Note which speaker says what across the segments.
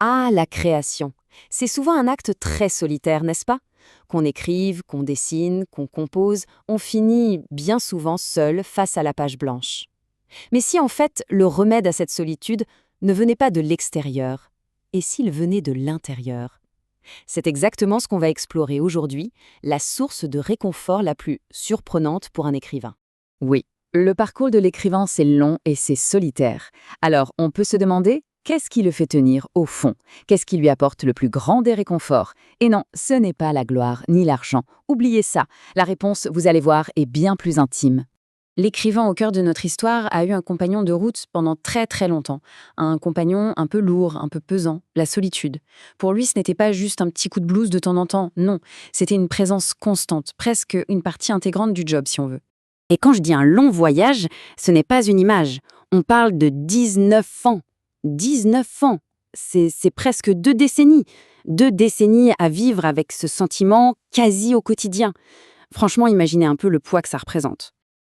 Speaker 1: Ah, la création. C'est souvent un acte très solitaire, n'est-ce pas? Qu'on écrive, qu'on dessine, qu'on compose, on finit bien souvent seul face à la page blanche. Mais si en fait le remède à cette solitude ne venait pas de l'extérieur, et s'il venait de l'intérieur? C'est exactement ce qu'on va explorer aujourd'hui, la source de réconfort la plus surprenante pour un écrivain.
Speaker 2: Oui, le parcours de l'écrivain, c'est long et c'est solitaire. Alors, on peut se demander, qu'est-ce qui le fait tenir au fond? Qu'est-ce qui lui apporte le plus grand des réconforts? Et non, ce n'est pas la gloire ni l'argent. Oubliez ça. La réponse, vous allez voir, est bien plus intime. L'écrivain au cœur de notre histoire a eu un compagnon de route pendant très très longtemps. Un compagnon un peu lourd, un peu pesant, la solitude. Pour lui, ce n'était pas juste un petit coup de blues de temps en temps, non. C'était une présence constante, presque une partie intégrante du job si on veut. Et quand je dis un long voyage, ce n'est pas une image. On parle de 19 ans. 19 ans. C'est presque 2 décennies. 2 décennies à vivre avec ce sentiment quasi au quotidien. Franchement, imaginez un peu le poids que ça représente.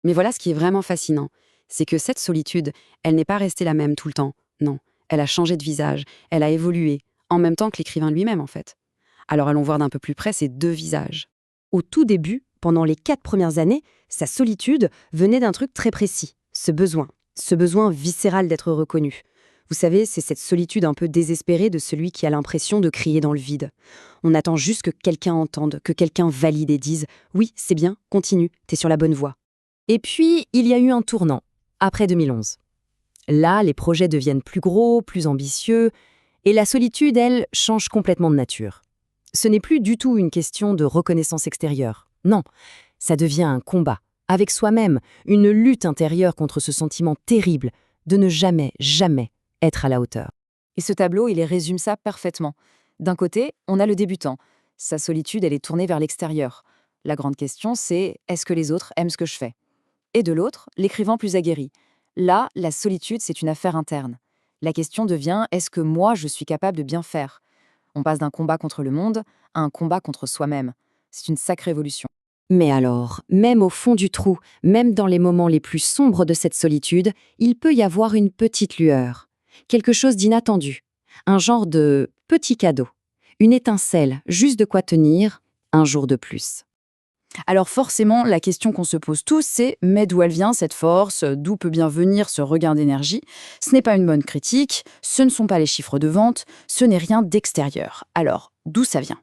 Speaker 2: Mais voilà ce qui est vraiment fascinant, c'est que cette solitude, elle n'est pas restée la même tout le temps. Non, elle a changé de visage, elle a évolué, en même temps que l'écrivain lui-même en fait. Alors allons voir d'un peu plus près ces deux visages.
Speaker 1: Au tout début, pendant les 4 premières années, sa solitude venait d'un truc très précis, ce besoin viscéral d'être reconnu. Vous savez, c'est cette solitude un peu désespérée de celui qui a l'impression de crier dans le vide. On attend juste que quelqu'un entende, que quelqu'un valide et dise « Oui, c'est bien, continue, t'es sur la bonne voie ». Et puis, il y a eu un tournant, après 2011. Là, les projets deviennent plus gros, plus ambitieux, et la solitude, elle, change complètement de nature. Ce n'est plus du tout une question de reconnaissance extérieure. Non, ça devient un combat, avec soi-même, une lutte intérieure contre ce sentiment terrible de ne jamais, jamais être à la hauteur.
Speaker 2: Et ce tableau, il les résume ça parfaitement. D'un côté, on a le débutant. Sa solitude, elle est tournée vers l'extérieur. La grande question, c'est est-ce que les autres aiment ce que je fais? Et de l'autre, l'écrivain plus aguerri. Là, la solitude, c'est une affaire interne. La question devient est-ce que moi, je suis capable de bien faire? On passe d'un combat contre le monde à un combat contre soi-même. C'est une sacrée évolution.
Speaker 1: Mais alors, même au fond du trou, même dans les moments les plus sombres de cette solitude, il peut y avoir une petite lueur. Quelque chose d'inattendu. Un genre de petit cadeau. Une étincelle, juste de quoi tenir un jour de plus.
Speaker 2: Alors forcément, la question qu'on se pose tous, c'est mais d'où elle vient cette force? D'où peut bien venir ce regain d'énergie? Ce n'est pas une bonne critique, ce ne sont pas les chiffres de vente, ce n'est rien d'extérieur. Alors, d'où ça vient?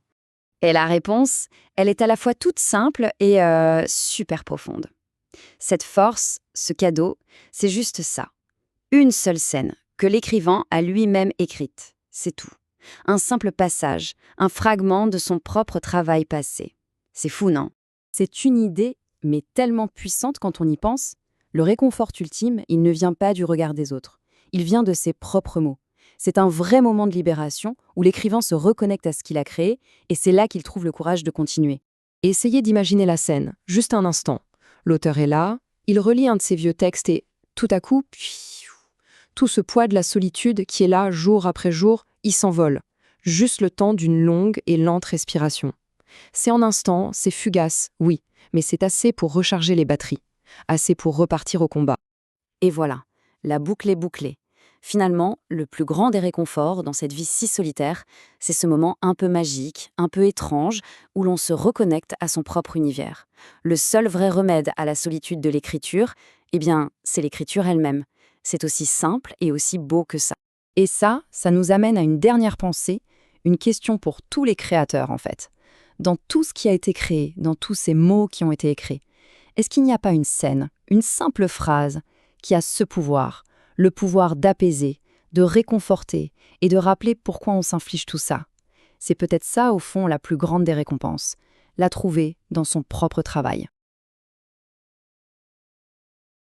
Speaker 1: Et la réponse, elle est à la fois toute simple et super profonde. Cette force, ce cadeau, c'est juste ça. Une seule scène que l'écrivain a lui-même écrite. C'est tout. Un simple passage, un fragment de son propre travail passé. C'est fou, non? C'est une idée, mais tellement puissante quand on y pense. Le réconfort ultime, il ne vient pas du regard des autres. Il vient de ses propres mots. C'est un vrai moment de libération où l'écrivain se reconnecte à ce qu'il a créé et c'est là qu'il trouve le courage de continuer. Essayez d'imaginer la scène, juste un instant. L'auteur est là, il relit un de ses vieux textes et, tout à coup, tout ce poids de la solitude qui est là jour après jour, il s'envole. Juste le temps d'une longue et lente respiration. C'est en instant, c'est fugace, oui, mais c'est assez pour recharger les batteries, assez pour repartir au combat. Et voilà, la boucle est bouclée. Finalement, le plus grand des réconforts dans cette vie si solitaire, c'est ce moment un peu magique, un peu étrange, où l'on se reconnecte à son propre univers. Le seul vrai remède à la solitude de l'écriture, eh bien, c'est l'écriture elle-même. C'est aussi simple et aussi beau que ça. Et ça nous amène à une dernière pensée, une question pour tous les créateurs en fait. Dans tout ce qui a été créé, dans tous ces mots qui ont été écrits, est-ce qu'il n'y a pas une scène, une simple phrase qui a ce pouvoir, le pouvoir d'apaiser, de réconforter et de rappeler pourquoi on s'inflige tout ça? C'est peut-être ça, au fond, la plus grande des récompenses, la trouver dans son propre travail.